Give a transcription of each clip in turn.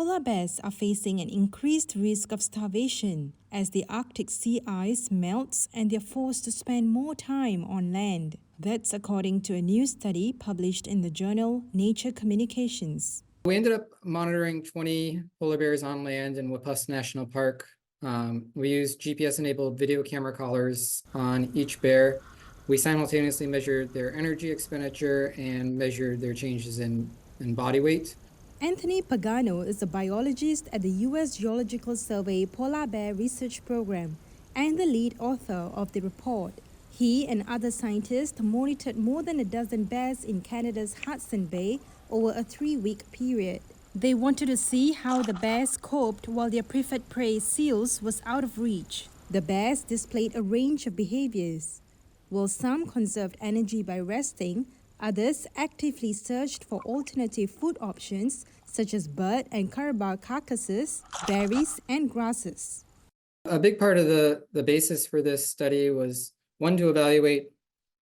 Polar bears are facing an increased risk of starvation as the Arctic sea ice melts and they're forced to spend more time on land. That's according to a new study published in the journal Nature Communications. We ended up monitoring 20 polar bears on land in Wapusk National Park. We used GPS-enabled video camera collars on each bear. We simultaneously measured their energy expenditure and measured their changes in body weight. Anthony Pagano is a biologist at the U.S. Geological Survey Polar Bear Research Program and the lead author of the report. He and other scientists monitored more than a dozen bears in Canada's Hudson Bay over a 3-week period. They wanted to see how the bears coped while their preferred prey, seals, was out of reach. The bears displayed a range of behaviors. While some conserved energy by resting, others actively searched for alternative food options such as bird and caribou carcasses, berries, and grasses. A big part of the basis for this study was, one, to evaluate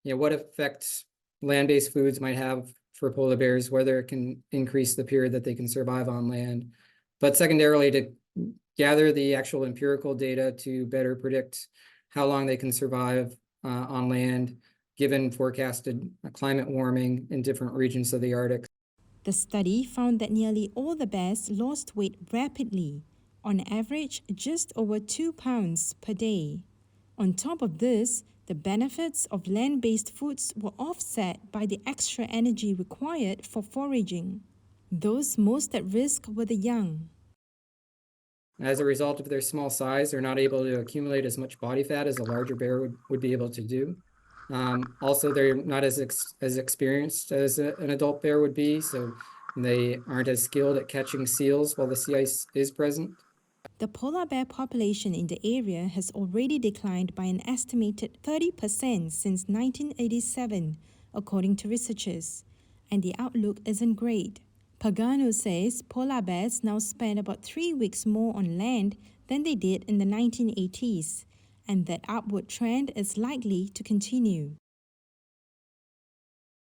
what effect land-based foods might have for polar bears, whether it can increase the period that they can survive on land, but secondarily to gather the actual empirical data to better predict how long they can survive on land, given forecasted climate warming in different regions of the Arctic. The study found that nearly all the bears lost weight rapidly, on average just over 2 pounds per day. On top of this, the benefits of land-based foods were offset by the extra energy required for foraging. Those most at risk were the young. As a result of their small size, they're not able to accumulate as much body fat as a larger bear would be able to do. Also, they're not as experienced as an adult bear would be, so they aren't as skilled at catching seals while the sea ice is present. The polar bear population in the area has already declined by an estimated 30% since 1987, according to researchers, and the outlook isn't great. Pagano says polar bears now spend about 3 weeks more on land than they did in the 1980s, and that upward trend is likely to continue.